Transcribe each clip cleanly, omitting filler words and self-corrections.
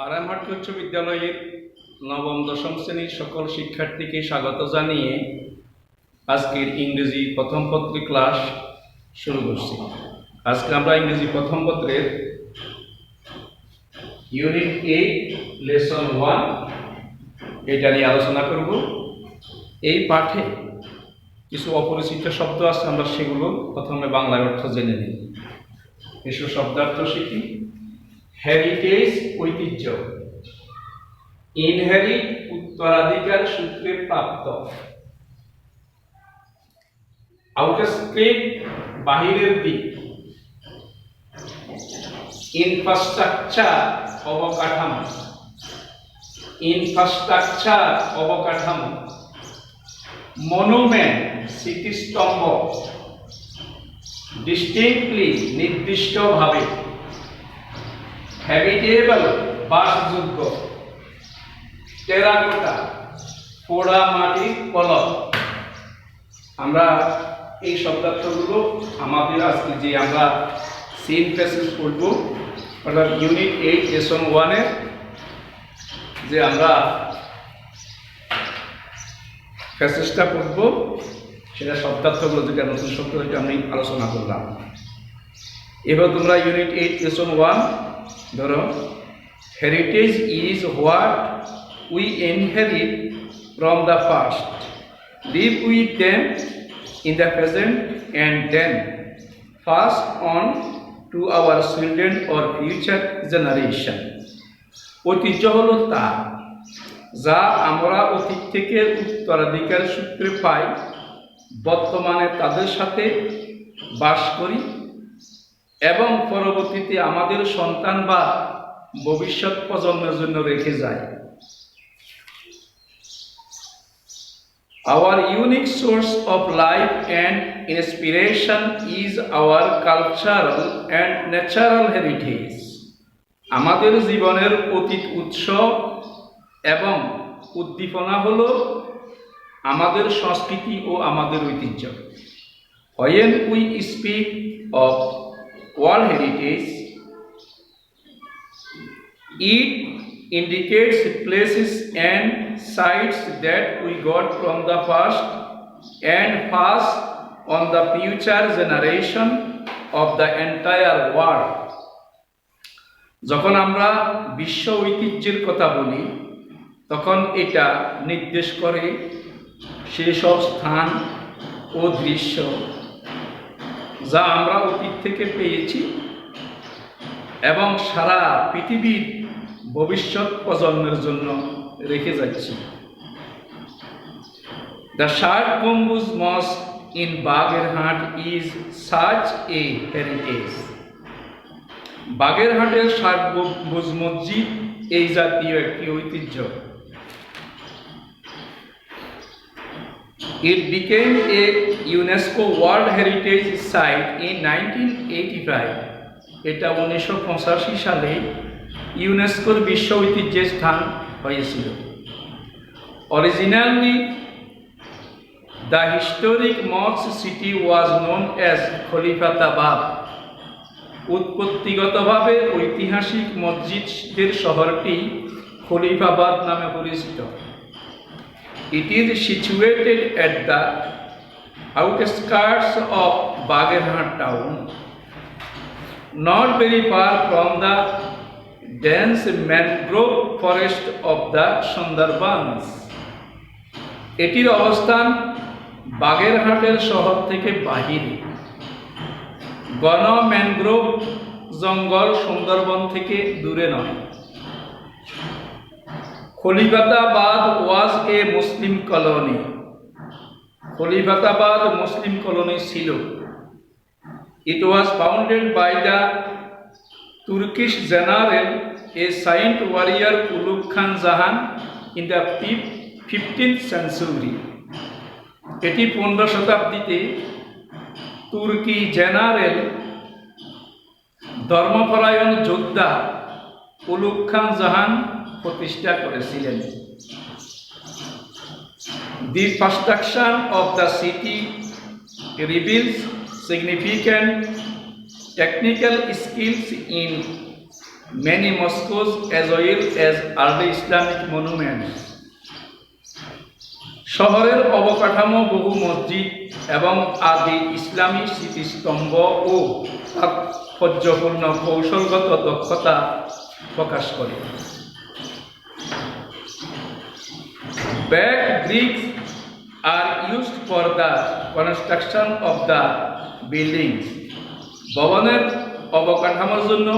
আরামহাট উচ্চ বিদ্যালয়ের নবম দশম শ্রেণীর সকল শিক্ষার্থীকে স্বাগত জানিয়ে আজকের ইংরেজি প্রথম পত্রের ক্লাস শুরু করছি। আজকে আমরা ইংরেজি প্রথম পত্রের ইউনিট 8 লেসন 1 এটা নিয়ে আলোচনা করব। এই পাঠে কিছু অপরিচিত শব্দ আছে, আমরা সেগুলো প্রথমে বাংলায় অর্থ জেনে নিই। কিছু শব্দার্থ শিখি। হেরিটেজ ঐতিহ্য, ইনহেরিট উত্তরাধিকার সূত্রে প্রাপ্ত, আউটস্কেপ বাহিরের দিক, ইনফ্রাস্ট্রাকচার অবকাঠামো, ইনফ্রাস্ট্রাকচার অবকাঠামো, মনুমেন্ট স্মৃতিস্তম্ভ, ডিস্টিংক্টলি নির্দিষ্টভাবে, হ্যাবিটেবল বাসযোগ্য, টেরাকোটা পোড়া মাটির কলম। আমরা এই শব্দার্থগুলো আমাদের আজকে যে আমরা সিন প্যাসেজ পড়ব, অর্থাৎ ইউনিট 8 লেসন 1 এর যে আমরা প্যাসেজটা পড়ব, সেটা শব্দার্থগুলো যেটা নতুন শব্দ এটা আমি আলোচনা করলাম। এবার তোমরা ইউনিট 8 লেসন 1 ধরো। Heritage is what we inherit from the past, live with them in the present and then pass on to our children or future generation. ঐতিহ্য হলো তা যা আমরা অতীত থেকে উত্তরাধিকার সূত্রে পাই, বর্তমানে তাদের সাথে বাস করি এবং পরবর্তীতে আমাদের সন্তান বা ভবিষ্যৎ প্রজন্মের জন্য রেখে যায়। Our unique source of life and inspiration is our cultural and natural heritage. আমাদের জীবনের অতীত উৎস এবং উদ্দীপনা হলো আমাদের সংস্কৃতি ও আমাদের ঐতিহ্য। When we speak of world heritage, it indicates places and sites that we got from the past and pass on the future generation of the entire world. যখন আমরা বিশ্ব ঐতিহ্যের কথা বলি, তখন এটা নির্দেশ করে সেসব স্থান ও দৃশ্য যা আমরা অতীত থেকে পেয়েছি এবং সারা পৃথিবীর ভবিষ্যৎ প্রজন্মের জন্য রেখে যাচ্ছি। The Shard Gambuz Mosque in Bagherhat is such a heritage. বাগেরহাটের ষাট গম্বুজ মসজিদ এই জাতীয় একটি ঐতিহ্য। It became a UNESCO World Heritage Site in 1985. এটা 1985 সালে ইউনেস্কোর বিশ্ব ঐতিহ্যের স্থান হয়েছিল। Originally, the historic mosque city was known as Khalifatabad. উৎপত্তিগতভাবে ঐতিহাসিক মসজিদের শহরটি খলিফাবাদ নামে পরিচিত। It is situated at the outskirts of Bagherhat town, not very far from the dense mangrove forest of the Sundarbans. এটির অবস্থান বাগেরহাটের শহর থেকে বাহিরে, ঘন ম্যানগ্রোভ জঙ্গল সুন্দরবন থেকে দূরে নয়। খলিফাতাবাদ ওয়াজ এ Muslim colony. Khalifatabad Muslim colony ছিল। It was founded by the Turkish general, a saint warrior Ulugh Khan Jahan in the 15th century. এটি 15 শতাব্দীতে তুর্কি জেনারেল ধর্মপরায়ণ যোদ্ধা উলুগ খান জাহান প্রতিষ্ঠা করেছিলেন। The construction of the city reveals significant technical skills in many mosques as well as early Islamic monuments. শহরের অবকাঠামো বহু মসজিদ এবং আদি ইসলামী স্মৃতিস্তম্ভ ও তাৎপর্যপূর্ণ কৌশলগত দক্ষতা প্রকাশ করে। Baked bricks are used for the construction of the buildings. ভবনের অবকাঠামোর জন্য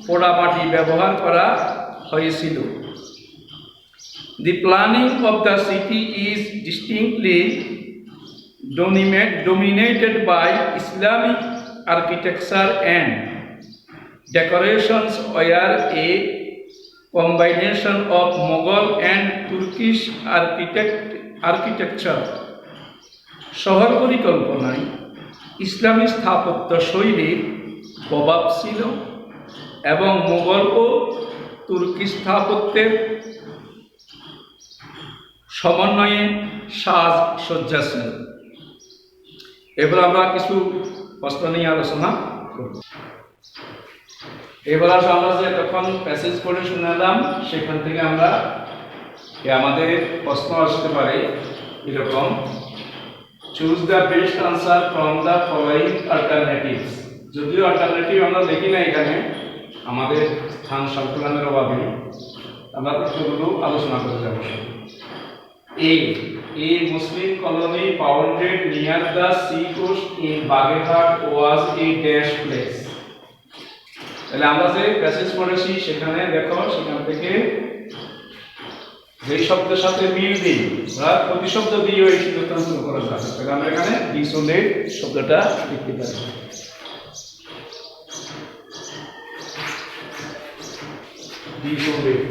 পোড়ামাটি ব্যবহার করা হয়েছিল। The planning of the city is distinctly dominated by Islamic architecture and decorations were a combination of Mughal and Turkish architecture. শহর পরিকল্পনায় ইসলামী স্থাপত্য শৈলীর প্রভাব ছিল এবং মুঘল ও তুর্কি স্থাপত্যের সমন্বয়ে সাজসজ্জা ছিল। এবার আমরা কিছু প্রশ্ন নিয়ে আলোচনা করব। এবার আমরা যে তখন প্যাসেজ পড়ে শুনালাম সেখান থেকে আমরা আমাদের প্রশ্ন আসতে পারে এরকম, choose the best answer from the following alternatives. যদিও অল্টারনেটিভ আমরা দেখি না এখানে আমাদের স্থান সংকলনের অভাবে, আমরা প্রশ্নগুলো আলোচনা করে যাব। A Muslim colony founded near the sea coast in Baghehat was a dash place. তাহলে আমরা যে প্যাসেজ পড়েছি সেখানে দেখো, সেখান থেকে যে শব্দের সাথে মিল দিই বা প্রতিশব্দ দিয়েও এই শব্দটা শুরু করা যাবে। তাহলে আমরা এখানে ডিসোনেট শব্দটা লিখতে পারি। ডিসোনেট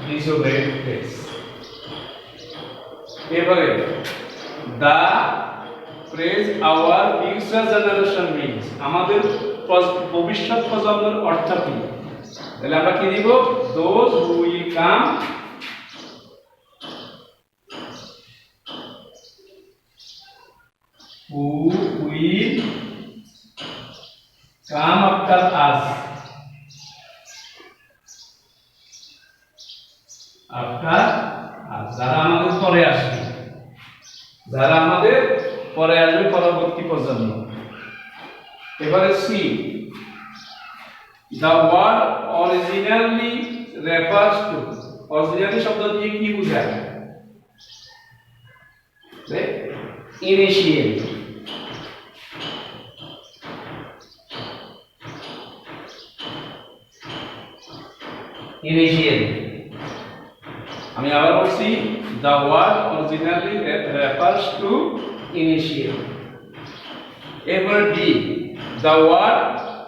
disobeyed place. এবারে the phrase our future generation means, আমাদের ভবিষ্যৎ প্রজন্মের অর্থ কি? তাহলে আমরা কি দিব? those who will come after us. যারা আমাদের পরে আসবে, যারা আমাদের পরে আসবে, পরবর্তী প্রজন্ম। এবারে C, the word originally refers to, originally শব্দ দিয়ে কি বোঝায়? ইনিশিয়াল। ইনিশিয়াল আমি আবার বলছি, the word originally refers to initial. এরপর D, the word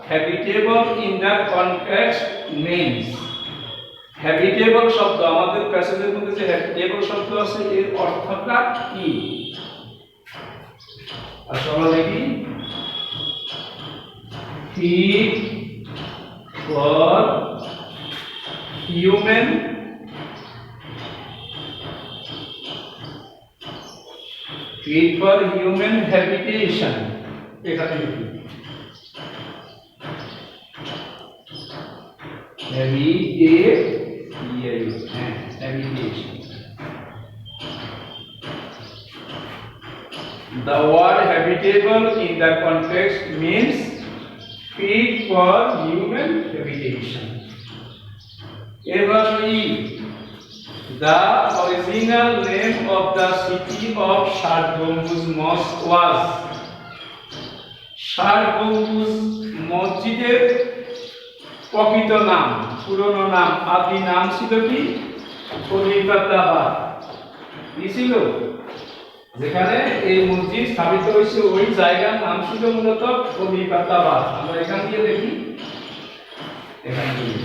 habitable in the context means, habitable শব্দ আমাদের প্যাসেজের মধ্যে যে habitable শব্দ আছে এর অর্থটা কি? আসলে দেখি, fit for human fit for human habitation. এখানে লিখি habitation. The word habitable in the context means fit for human habitation. Every the original name of the city of Shad Gambuz Mosque was, Shad Gambuz মসজিদের প্রকৃত নাম, পুরনো নাম, আদি নাম ছিল কি? খলিফাতাবাদ। কি ছিল? যেখানে এই মসজিদ স্থাপিত হয়েছে ওই জায়গার নাম ছিল মূলত খলিফাতাবাদ। আমরা এখান দিয়ে দেখি, এখান দিয়ে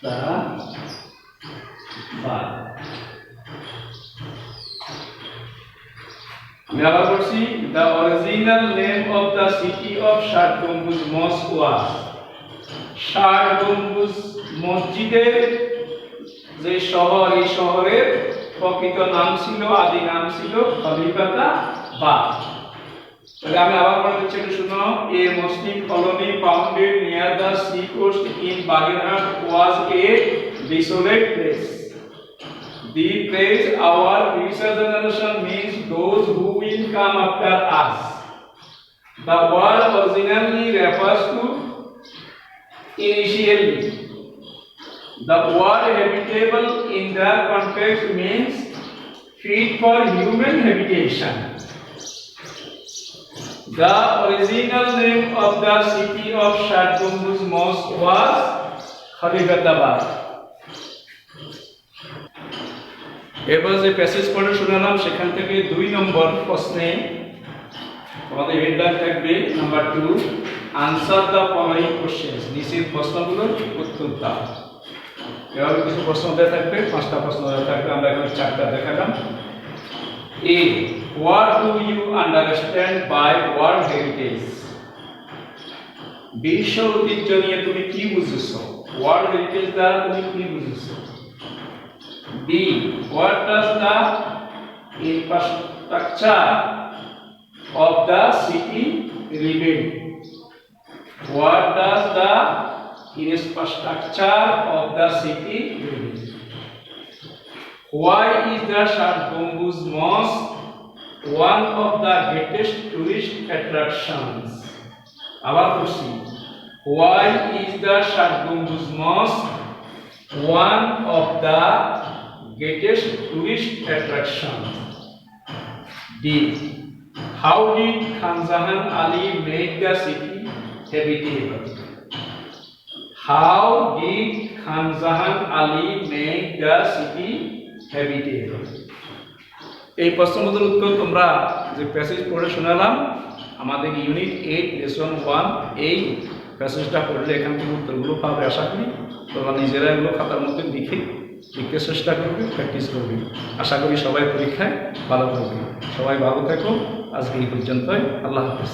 খলিফাতাবাদ আমি আবার বলছি, the original name of the city of ষাট গম্বুজ mosque was, ষাট গম্বুজ মসজিদের যে শহর, এই শহরের প্রকৃত নাম ছিল, আদি নাম ছিল খলিফাতাবাদ। তাহলে আমি আবার বলে দিচ্ছি, একটু শুনো। A Muslim colony founded near the sea coast in Bagerhat was a desolate place. The phrase our future generation means those who will come after us. The word originally refers to initially. The word habitable in that context means fit for human habitation. The original name of the city of ষাট গম্বুজ mosque was Khalifatabad. এবার যে passage পড়ে শোনালাম, সেখান থেকে 2 নম্বর প্রশ্নে আমাদের হেডলাইন থাকবে number 2, answer the following questions. নিচের প্রশ্নগুলোর উত্তর দাও। এভাবে কিছু প্রশ্ন দেওয়া থাকবে, 5টা প্রশ্ন দেওয়া থাকবে, আমরা এখন 4টা দেখালাম। Uh, what do you understand by world heritage? বিশ্ব ঐতিহ্য নিয়ে তুমি কি বুঝেছো? ওয়ার্ল্ড হেরিটেজ দ্বারা তুমি কি বুঝেছো? B, what does the infrastructure of the city reveal? What does the infrastructure of the city reveal? Why is the ষাট গম্বুজ mosque one of the greatest tourist attractions? আবার বলছি, why is the ষাট গম্বুজ mosque one of the greatest tourist attraction? D, how did Khan Jahan Ali make the city habitable? How did Khan Jahan Ali make the city habitable? এই প্রশ্নগুলোর উত্তর তোমরা যে passage পড়ে শোনালাম, আমাদের ইউনিট 8 লেসন 1, এই প্যাসেজটা পড়লে এখান থেকে উত্তরগুলো পাবে আশা করি। তোমরা নিজেরা এগুলো খাতার মধ্যে লিখতে চেষ্টা করবে, প্র্যাকটিস করবে। আশা করি সবাই পরীক্ষায় ভালো করবে। সবাই ভালো থেকো। আজকে এই পর্যন্তই। আল্লাহ হাফেজ।